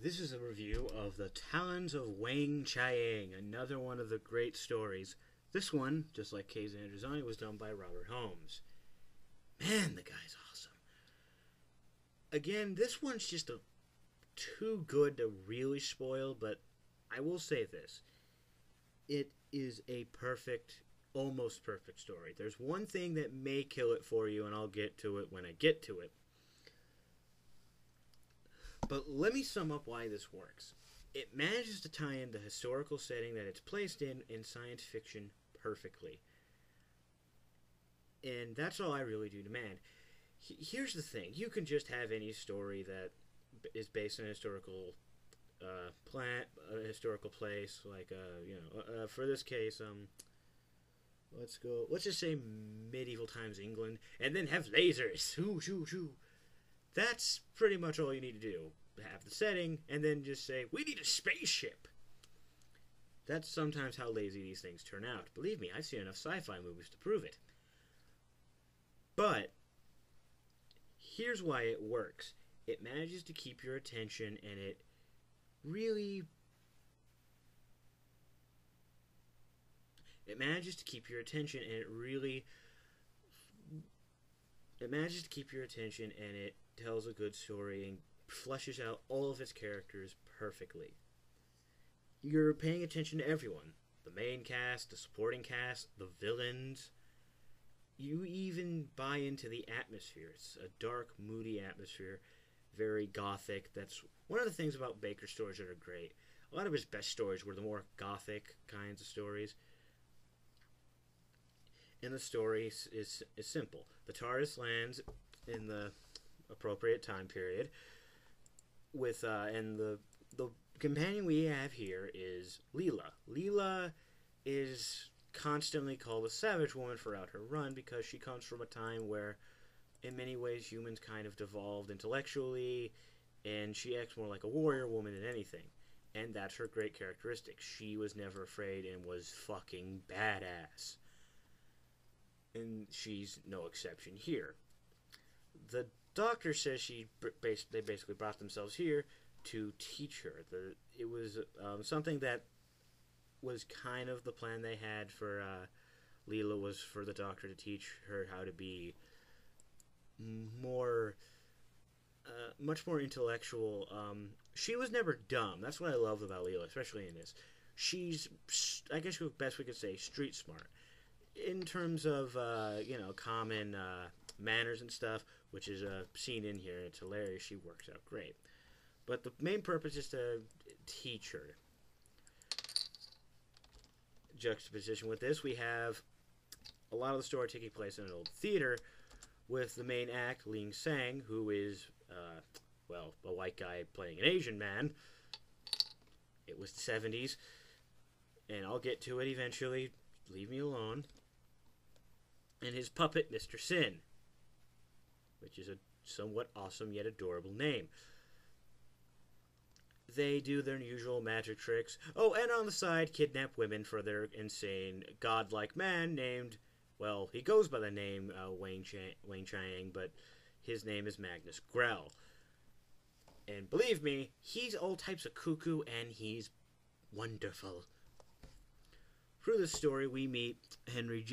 This is a review of The Talons of Weng-Chiang, another one of the great stories. This one, just like Kei's Androzani, was done by Robert Holmes. Man, the guy's awesome. Again, this one's just too good to really spoil, but I will say this. It is a perfect, almost perfect story. There's one thing that may kill it for you, and I'll get to it when I get to it. But let me sum up why this works. It manages to tie in the historical setting that it's placed in science fiction perfectly. And that's all I really do demand. Here's the thing. You can just have any story that is based on a historical a historical place. Like, for this case, let's just say medieval times England, and then have lasers. Shoo, shoo, shoo. That's pretty much all you need to do. Have the setting, and then just say, we need a spaceship. That's sometimes how lazy these things turn out. Believe me, I've seen enough sci-fi movies to prove it. But here's why it works. It manages to keep your attention, and it manages to keep your attention, and it tells a good story and fleshes out all of its characters perfectly. You're paying attention to everyone. The main cast, the supporting cast, the villains. You even buy into the atmosphere. It's a dark, moody atmosphere, very gothic. That's one of the things about Baker's stories that are great. A lot of his best stories were the more gothic kinds of stories. And the story is simple. The TARDIS lands in the appropriate time period, and the companion we have here is Leela. Leela is constantly called a savage woman throughout her run because she comes from a time where, in many ways, humans kind of devolved intellectually, and she acts more like a warrior woman than anything. And that's her great characteristic. She was never afraid and was fucking badass. And she's no exception here. The Doctor says they basically brought themselves here to teach her. It was something that was kind of the plan they had for Leela, was for the Doctor to teach her how to be much more intellectual. She was never dumb. That's what I love about Leela, especially in this. She's, I guess the best we could say, street smart. In terms of, common manners and stuff, which is seen in here, and it's hilarious. She works out great. But the main purpose is to teach her. Juxtaposition with this, we have a lot of the story taking place in an old theater, with the main act, Weng-Chiang, who is, a white guy playing an Asian man. It was the 70s, and I'll get to it eventually. Leave me alone. And his puppet, Mr. Sin, which is a somewhat awesome yet adorable name. They do their usual magic tricks. Oh, and on the side, kidnap women for their insane godlike man named, well, he goes by the name Weng-Chiang, but his name is Magnus Grell. And believe me, he's all types of cuckoo, and he's wonderful. Through this story, we meet Henry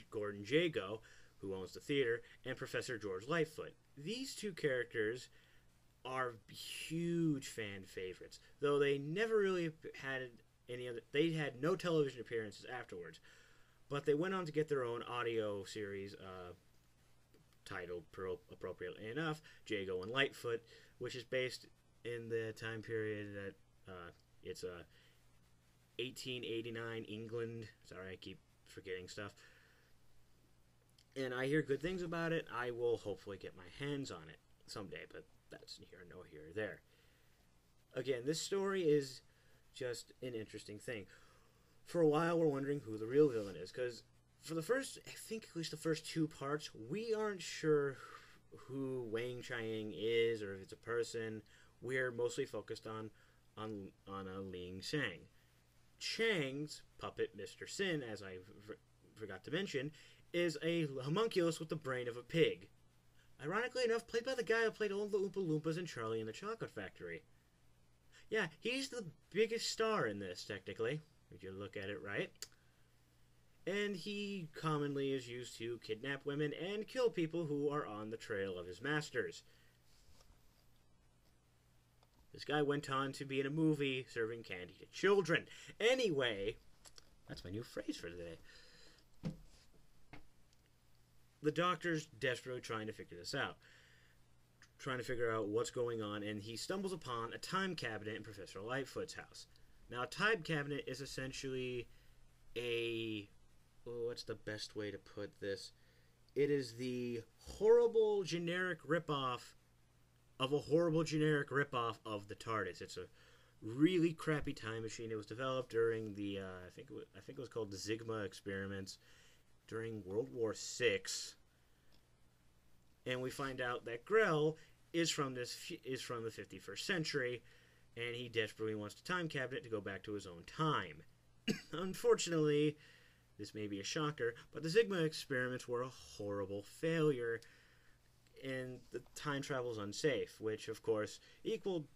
Gordon Jago, who owns the theater, and Professor George Lightfoot. These two characters are huge fan favorites, though they never really had they had no television appearances afterwards. But they went on to get their own audio series, titled, appropriately enough, Jago and Lightfoot, which is based in the time period that it's 1889 England. Sorry, I keep forgetting stuff. And I hear good things about it. I will hopefully get my hands on it someday, but that's neither here nor there. Again, this story is just an interesting thing. For a while, we're wondering who the real villain is, because for the first, I think at least the first two parts, we aren't sure who Weng-Chiang is, or if it's a person. We're mostly focused on Weng-Chiang. Chang's puppet, Mr. Sin, as I forgot to mention, is a homunculus with the brain of a pig. Ironically enough, played by the guy who played all the Oompa Loompas in Charlie and the Chocolate Factory. Yeah, he's the biggest star in this, technically, if you look at it right. And he commonly is used to kidnap women and kill people who are on the trail of his masters. This guy went on to be in a movie serving candy to children. Anyway, that's my new phrase for today. The doctor's desperately trying to figure this out. Trying to figure out what's going on, and he stumbles upon a time cabinet in Professor Lightfoot's house. Now, a time cabinet is essentially a... what's the best way to put this? It is the horrible generic ripoff of a horrible generic ripoff of the TARDIS. It's a really crappy time machine. It was developed during the, I think it was called the Sigma experiments during World War VI. And we find out that Grell is from the 51st century, and he desperately wants the time cabinet to go back to his own time. Unfortunately, this may be a shocker, but the Sigma experiments were a horrible failure, and the time travel is unsafe, which, of course, equaled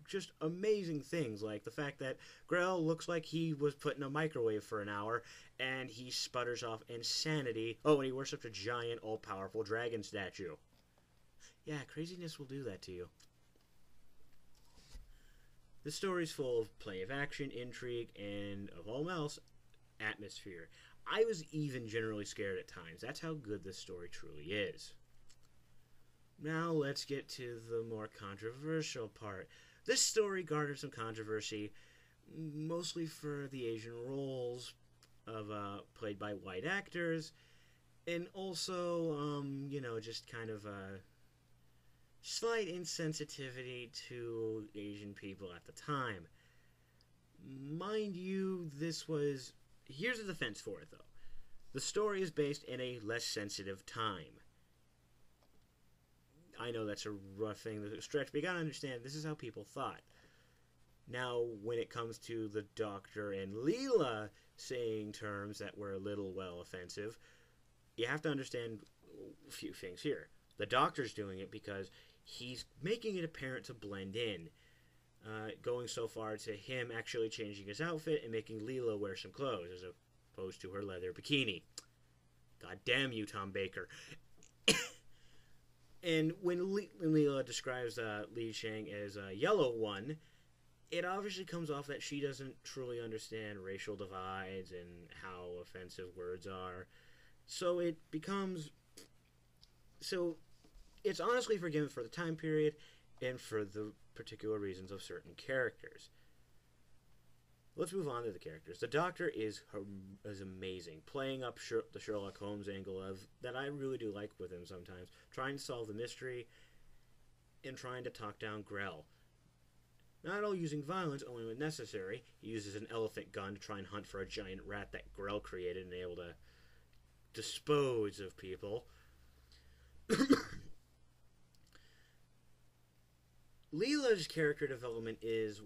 just amazing things, like the fact that Grell looks like he was put in a microwave for an hour, and he sputters off insanity. Oh, and he worships a giant, all-powerful dragon statue. Yeah, craziness will do that to you. The story's full of plenty of action, intrigue, and, of all else, atmosphere. I was even generally scared at times. That's how good this story truly is. Now let's get to the more controversial part. This story garnered some controversy, mostly for the Asian roles of played by white actors, and also, just kind of slight insensitivity to Asian people at the time. Mind you, here's a defense for it, though. The story is based in a less sensitive time. I know that's a rough thing to stretch, but you gotta understand, this is how people thought. Now, when it comes to the Doctor and Leela saying terms that were a little, offensive, you have to understand a few things here. The Doctor's doing it because he's making it apparent to blend in, going so far to him actually changing his outfit and making Leela wear some clothes as opposed to her leather bikini. God damn you, Tom Baker. And when Leela describes Weng-Chiang as a yellow one, it obviously comes off that she doesn't truly understand racial divides and how offensive words are. So it's honestly forgiven for the time period and for the particular reasons of certain characters. Let's move on to the characters. The Doctor is amazing, playing up the Sherlock Holmes angle that I really do like with him sometimes, trying to solve the mystery and trying to talk down Grell. Not all using violence, only when necessary. He uses an elephant gun to try and hunt for a giant rat that Grell created and able to dispose of people. Leela's character development is,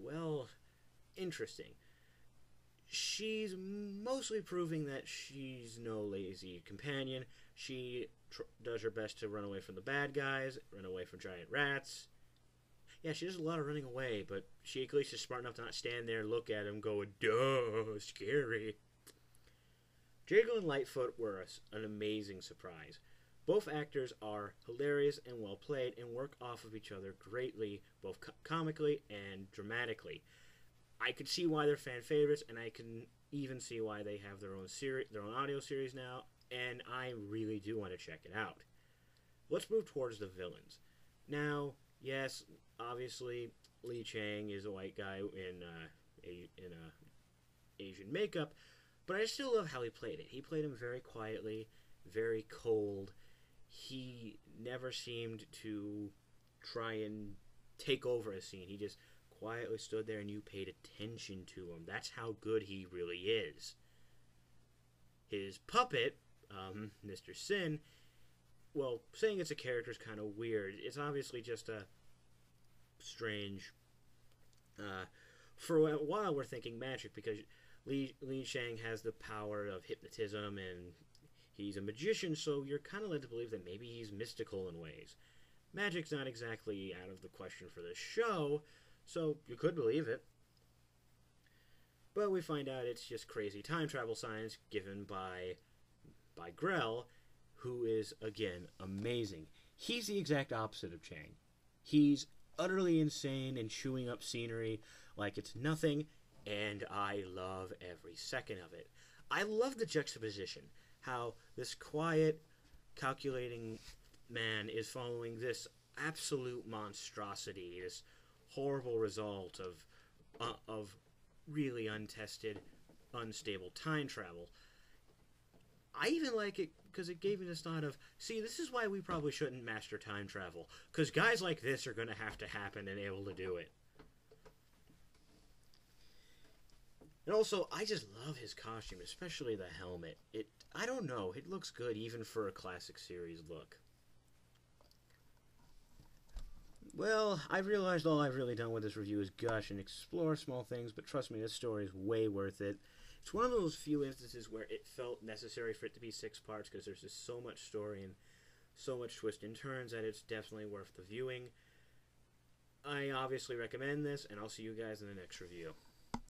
interesting. She's mostly proving that she's no lazy companion. She does her best to run away from the bad guys, run away from giant rats. Yeah, she does a lot of running away, but she at least is smart enough to not stand there and look at him going, duh, scary. Jago and Lightfoot were an amazing surprise. Both actors are hilarious and well played and work off of each other greatly, both comically and dramatically. I could see why they're fan favorites, and I can even see why they have their own audio series now, and I really do want to check it out. Let's move towards the villains. Now, yes, obviously, Weng-Chiang is a white guy in Asian makeup, but I still love how he played it. He played him very quietly, very cold. He never seemed to try and take over a scene. He just quietly stood there and you paid attention to him. That's how good he really is. His puppet, Mr. Sin, saying it's a character is kind of weird. It's obviously just a strange... for a while we're thinking magic because Weng-Chiang has the power of hypnotism and he's a magician, so you're kind of led to believe that maybe he's mystical in ways. Magic's not exactly out of the question for this show, So you could believe it. But we find out it's just crazy time travel science given by Grell, who is, again, amazing. He's the exact opposite of Chang. He's utterly insane and chewing up scenery like it's nothing, and I love every second of it. I love the juxtaposition, how this quiet, calculating man is following this absolute monstrosity, this horrible result of really untested, unstable time travel. I even like it because it gave me this thought of, see, this is why we probably shouldn't master time travel, because guys like this are going to have to happen and able to do it. And also, I just love his costume, especially the helmet. I don't know, it looks good even for a classic series look. Well, I've realized all I've really done with this review is gush and explore small things, but trust me, this story is way worth it. It's one of those few instances where it felt necessary for it to be 6 parts, because there's just so much story and so much twist and turns that it's definitely worth the viewing. I obviously recommend this, and I'll see you guys in the next review.